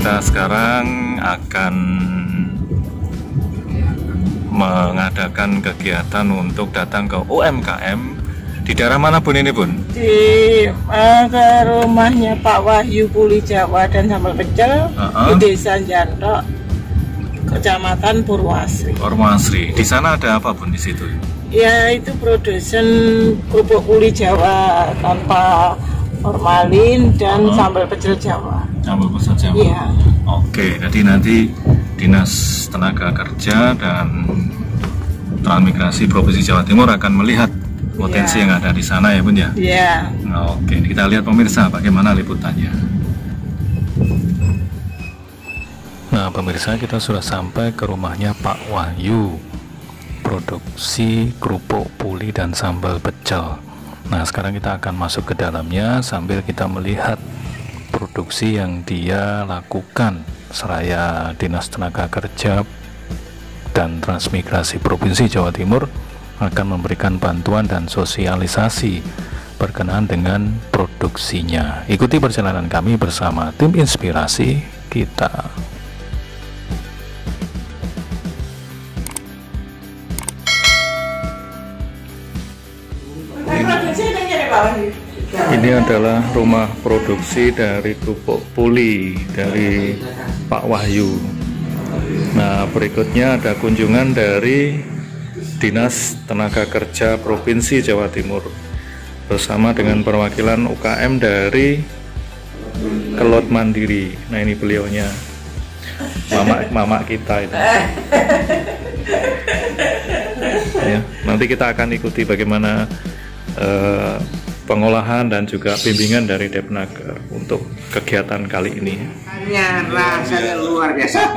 kita sekarang akan mengadakan kegiatan untuk datang ke UMKM di daerah mana Bun ini Bun? Di ke rumahnya Pak Wahyu Puli Jawa dan Sambal Pecel di Desa Jantok, Kecamatan Purwasri. Purwasri. Di sana ada apa Bun di situ? Ya itu produsen kerupuk puli Jawa tanpa formalin dan sambal pecel Jawa. Sambal pecel Jawa. Iya. Oke, jadi nanti Dinas Tenaga Kerja dan Transmigrasi Provinsi Jawa Timur akan melihat potensi yang ada di sana ya Bun ya? Iya. Oke, kita lihat pemirsa bagaimana liputannya. Nah pemirsa, kita sudah sampai ke rumahnya Pak Wahyu, produksi kerupuk puli dan sambal pecel. Nah sekarang kita akan masuk ke dalamnya sambil kita melihat produksi yang dia lakukan, seraya Dinas Tenaga Kerja dan Transmigrasi Provinsi Jawa Timur akan memberikan bantuan dan sosialisasi berkenaan dengan produksinya. Ikuti perjalanan kami bersama tim inspirasi kita. Ini adalah rumah produksi dari kerupuk puli dari Pak Wahyu. Nah berikutnya ada kunjungan dari Dinas Tenaga Kerja Provinsi Jawa Timur bersama dengan perwakilan UKM dari Kelot Mandiri. Nah ini beliaunya, mama kita itu. Ya, nanti kita akan ikuti bagaimana pengolahan dan juga bimbingan dari Depnaker untuk kegiatan kali ini. Rasanya luar biasa.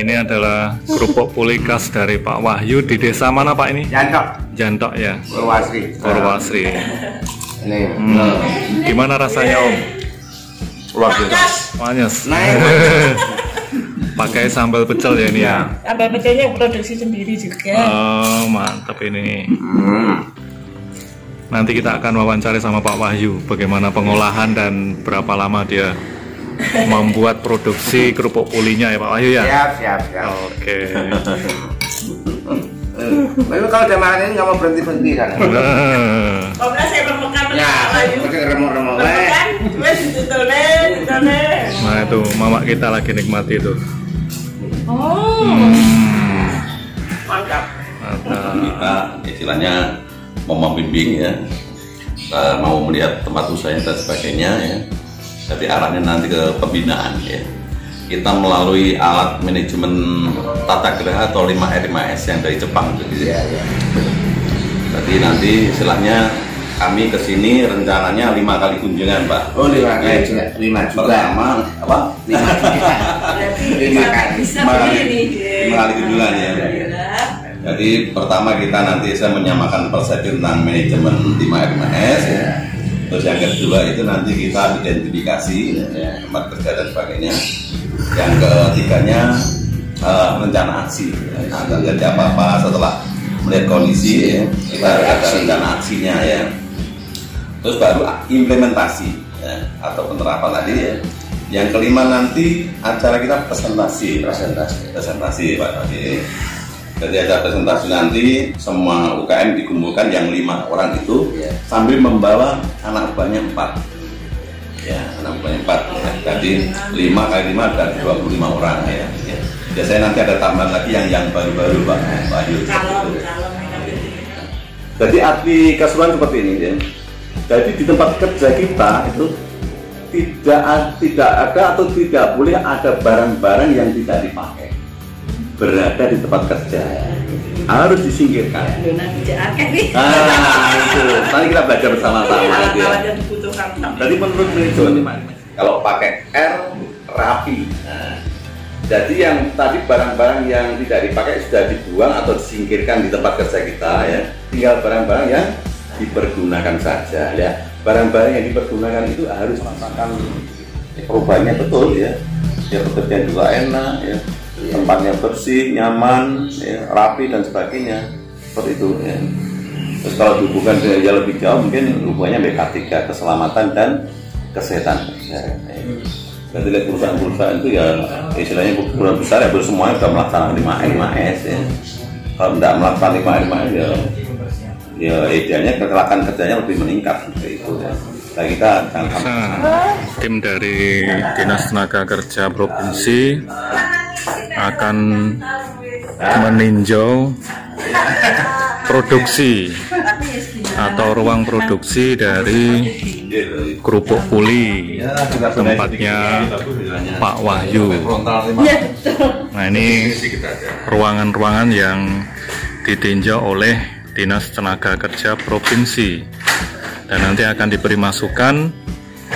Ini adalah kerupuk puli khas dari Pak Wahyu di desa mana Pak ini? Jantok. Jantok ya. Purwasri. Purwasri. Ini. Gimana rasanya Om? Luar biasa. Manis. Pakai sambal pecel ya ini ya. Sambal pecelnya produksi sendiri juga. Oh mantap ini. Nanti kita akan wawancara sama Pak Wahyu bagaimana pengolahan dan berapa lama dia membuat produksi kerupuk pulinya ya Pak Wahyu ya. Siap. Oke. Memang kalau udah makan ini nggak mau berhenti kan? Kalau saya bermekan Ya, pakai remuk-remuk. Nah itu mama kita lagi nikmati itu. Mantap. Kita istilahnya mau membimbing ya, mau melihat tempat usahanya dan sebagainya ya. Jadi arahnya nanti ke pembinaan ya. Kita melalui alat manajemen tata geraha atau 5R 5S yang dari Jepang gitu ya. Jadi nanti istilahnya kami kesini rencananya 5 kali kunjungan Pak. Oh 5 kali juga. 5 juga. Pertama apa? 5 juga. 5 kali. 5 kali kunjungan ya. Jadi pertama kita nanti saya menyamakan persepsi tentang manajemen 5R 5S ya. Terus yang kedua itu nanti kita identifikasi ya, tempat kerja dan sebagainya. Yang ketiganya rencana aksi. Nah, terjadi apa-apa setelah melihat kondisi ya, kita ada rencana aksinya ya. Terus baru implementasi ya, atau penerapan tadi ya. Yang kelima nanti acara kita presentasi Pak Tadi. Jadi ada presentasi nanti semua UKM dikumpulkan yang 5 orang itu sambil membawa anak buahnya 4. Ya, anak buahnya 4. Ya. Jadi 5 kali 5 ada 25 orang ya. Biasanya nanti ada tambahan lagi yang baru-baru Pak Bayu. Jadi arti keseluruhan seperti ini ya. Jadi di tempat kerja kita itu tidak ada atau tidak boleh ada barang-barang yang tidak dipakai berada di tempat kerja, harus disingkirkan. Itu nanti kita belajar bersama-sama ya. Jadi menurut manajemen kalau pakai R rapi. Nah, jadi yang tadi barang-barang yang tidak dipakai sudah dibuang atau disingkirkan di tempat kerja kita ya. Tinggal barang-barang yang dipergunakan saja ya. Barang-barang yang dipergunakan itu harus merasakan perubahannya betul ya. Ya pekerjaan juga enak ya. Tempatnya bersih, nyaman, ya, rapi dan sebagainya, seperti itu. Ya. Terus kalau dihubungkan dengan lebih jauh, mungkin hubungannya BK3, keselamatan dan kesehatan. bisa. Dan lihat perusahaan-perusahaan itu ya istilahnya perusahaan besar ya, semuanya sudah melaksanakan 5S ya. Kalau tidak melakukan 5S ya idealnya kecelakaan kerjanya lebih meningkat seperti itu ya. Nah, kita tim dari Dinas Tenaga Kerja Provinsi akan meninjau produksi atau ruang produksi dari Kerupuk Puli, tempatnya Pak Wahyu. Nah, ini ruangan-ruangan yang ditinjau oleh Dinas Tenaga Kerja Provinsi, dan nanti akan diberi masukan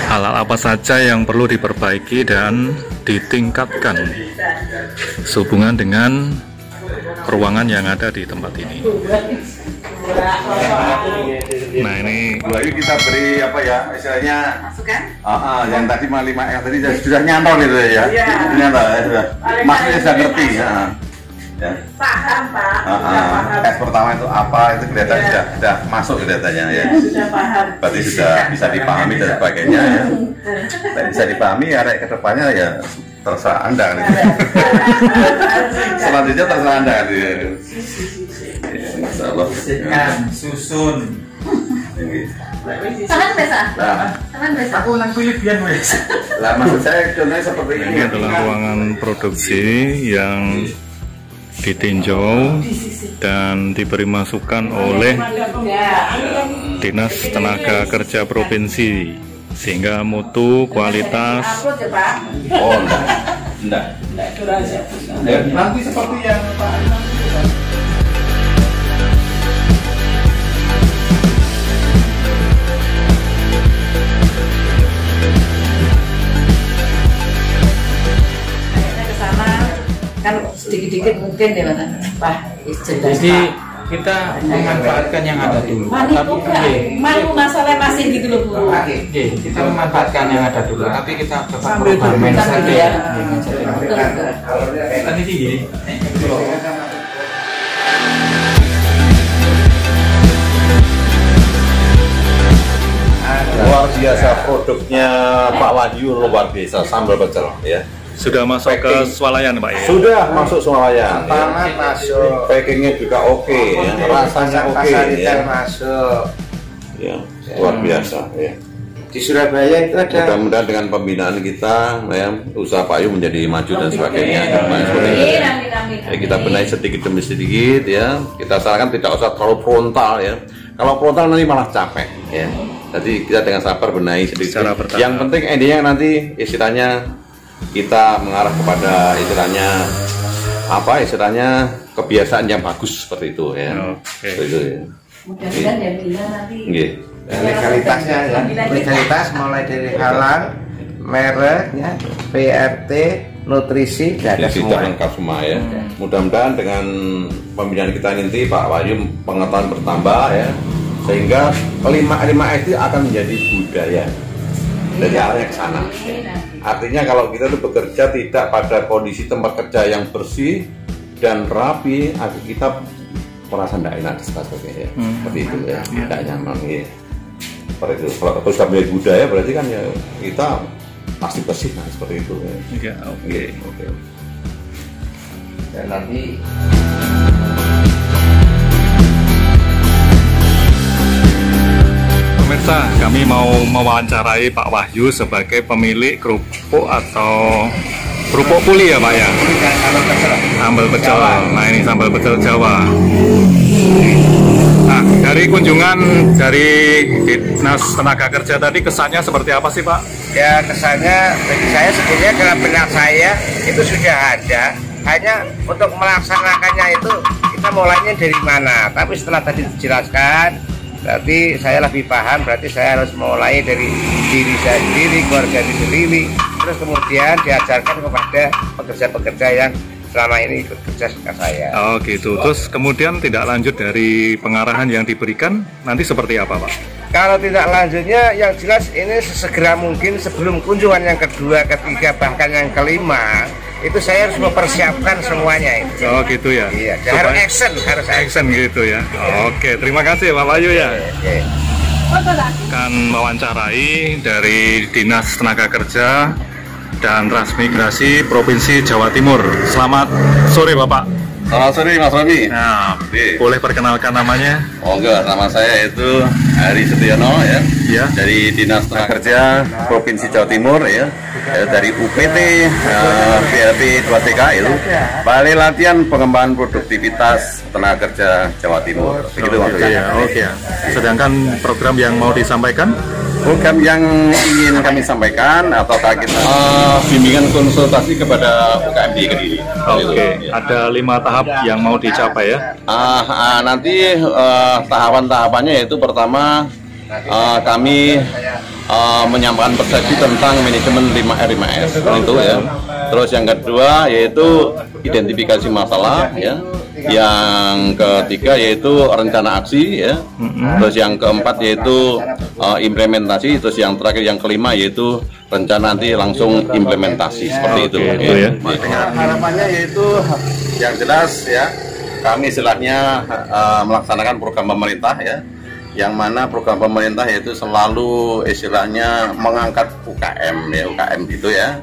hal-hal apa saja yang perlu diperbaiki dan ditingkatkan sehubungan dengan ruangan yang ada di tempat ini. Nah, ini kita beri apa ya istilahnya yang tadi 5 yang tadi sudah nyantol gitu ya. Nyantol ya sudah. Maksudnya sudah ngerti ya. Paham, Pak. Tes pertama itu apa itu kelihatan sudah masuk kelihatannya ya. Sudah paham. Berarti sudah bisa dipahami dan sebagainya ya. Bisa dipahami ya, ke depannya ya terserah Anda kan. Selanjutnya terserah Anda kan. Insyaallah. Susun. Tangan biasa. Tangan biasa. Aku nang Filipian wes. Lah maksud saya contohnya seperti ini. Ini adalah ruangan produksi yang ditinjau dan diberi masukan oleh Dinas Tenaga Kerja Provinsi, sehingga mutu, kualitas enggak. Nanti seperti yang Pak kan sedikit-sedikit mungkin ya Pak. Jadi kita memanfaatkan yang ada dulu. Malu masalah masih gitu loh Bu. Kita memanfaatkan yang ada dulu, tapi kita coba merubah mindset ya. Tadi gini. Luar biasa produknya Pak Wahyu, luar biasa sambal pecel ya. sudah masuk ke swalayan Pak ya? Sudah masuk swalayan. Tangan masuk. Packingnya juga oke, ya. Rasanya oke ya. Masuk. Ya, luar biasa ya. Di Surabaya itu ada. Mudah-mudahan dengan pembinaan kita, ya, usaha Pak Yu menjadi maju dan sebagainya. Ya, kita benahi sedikit demi sedikit ya. Kita sarankan tidak usah terlalu frontal ya. Kalau frontal nanti malah capek ya. Jadi kita dengan sabar benahi sedikit. Yang penting endingnya nanti istilahnya kita mengarah kepada istilahnya kebiasaan yang bagus seperti itu ya. Seperti itu ya. Mudah-mudahan ya bila nanti. Legalitasnya ya, legalitas mulai dari halal, merek, ya, PRT, nutrisi, ada semua. Lengkap semua ya. Mudah-mudahan dengan pembinaan kita nanti Pak Wahyu pengetahuan bertambah ya, sehingga 5S itu akan menjadi budaya. Dari arahnya ke sana. Artinya kalau kita itu bekerja tidak pada kondisi tempat kerja yang bersih dan rapi, kita merasa tidak enak sebagainya. Seperti itu ya, tidak nyaman ya. Seperti itu. Kalau sudah menjadi budaya berarti kan ya kita pasti bersih, nah seperti itu ya. Oke. Dan nanti Pemirsa, kami mau mewawancarai Pak Wahyu sebagai pemilik kerupuk atau kerupuk puli ya Pak ya? Sambal pecel. Nah ini sambal pecel Jawa. Nah dari kunjungan dari Dinas Tenaga Kerja tadi kesannya seperti apa sih Pak? ya kesannya bagi saya sebetulnya dalam benak saya itu sudah ada, hanya untuk melaksanakannya itu kita mulainya dari mana. Tapi setelah tadi dijelaskan, berarti saya lebih paham, berarti saya harus mulai dari diri saya sendiri, keluarga sendiri, terus kemudian diajarkan kepada pekerja-pekerja yang selama ini ikut kerja sama saya. Oh gitu, terus kemudian tidak lanjut dari pengarahan yang diberikan, nanti seperti apa Pak? Kalau tidak lanjutnya, yang jelas ini sesegera mungkin sebelum kunjungan yang kedua, ketiga, bahkan yang kelima, itu saya harus mempersiapkan semuanya itu. Oh gitu ya? Iya, harus action, action gitu ya. Oke, terima kasih Pak Wahyu ya. Oke. akan mewawancarai dari Dinas Tenaga Kerja dan Transmigrasi Provinsi Jawa Timur. Selamat sore Bapak. Selamat sore Mas Romi. Nah, boleh perkenalkan namanya? Oh enggak, nama saya itu Hari Setiono ya. Ya. Dari Dinas Tenaga Kerja Provinsi Jawa Timur ya. Dari UPT PLP 2TK itu Balai Latihan Pengembangan Produktivitas Tenaga Kerja Jawa Timur. Begitu maksudnya. Oke. Sedangkan program yang mau disampaikan? Program yang ingin kami sampaikan ataukah kita bimbingan konsultasi kepada UKM di Kediri. Oke. Ada 5 tahap yang mau dicapai ya? Nanti tahapan-tahapannya yaitu pertama kami menyampaikan persepsi tentang manajemen 5R 5S itu ya. Terus yang kedua yaitu identifikasi masalah ya. Yang ketiga yaitu rencana aksi ya. Terus yang keempat yaitu implementasi. Terus yang terakhir yang kelima yaitu rencana nanti langsung implementasi seperti itu. Ya. Harapannya yaitu yang jelas ya, kami istilahnya melaksanakan program pemerintah ya, yang mana program pemerintah yaitu selalu istilahnya mengangkat UKM ya, UKM gitu ya.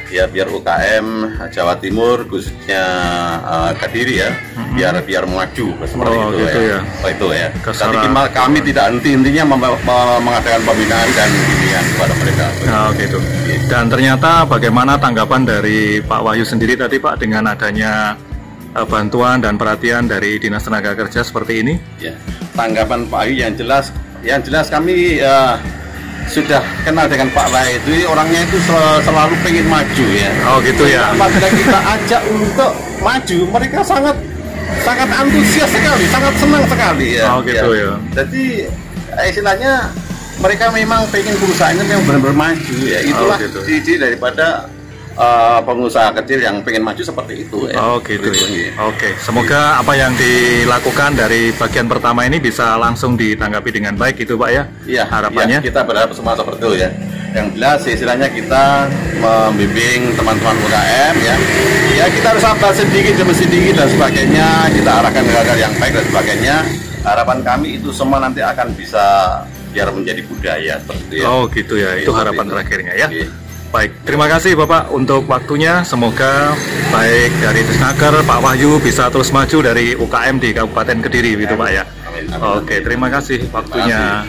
Ya biar UKM Jawa Timur khususnya Kediri ya, biar maju seperti itu gitu ya. Itu ya. Jadi kami tidak intinya mengadakan pembinaan dan bimbingan kepada mereka. Gitu. Dan ternyata bagaimana tanggapan dari Pak Wahyu sendiri tadi Pak dengan adanya bantuan dan perhatian dari Dinas Tenaga Kerja seperti ini? Ya, tanggapan Pak Wahyu yang jelas kami sudah kenal dengan Pak Wahyu itu, orangnya itu selalu pengen maju ya. Oh gitu ya. Apabila kita ajak untuk maju, mereka sangat antusias sekali, sangat senang sekali ya. Oh gitu ya. Jadi istilahnya mereka memang pengen perusahaannya yang benar-benar maju ya. Itulah ciri daripada pengusaha kecil yang pengen maju seperti itu ya. Oh gitu ya. Oke, semoga apa yang dilakukan dari bagian pertama ini bisa langsung ditanggapi dengan baik itu Pak ya. Iya, harapannya. Ya, kita berharap semua seperti itu ya. Yang jelas istilahnya kita membimbing teman-teman UKM ya. Ya kita harus sabar sedikit demi sedikit dan sebagainya, kita arahkan ke hal yang baik dan sebagainya. Harapan kami itu semua nanti akan bisa biar menjadi budaya seperti itu ya. Oh gitu ya, itu harapan terakhirnya ya. Baik, terima kasih Bapak untuk waktunya. Semoga baik dari Disnaker, Pak Wahyu bisa terus maju dari UKM di Kabupaten Kediri gitu Pak ya. Oke, terima kasih waktunya.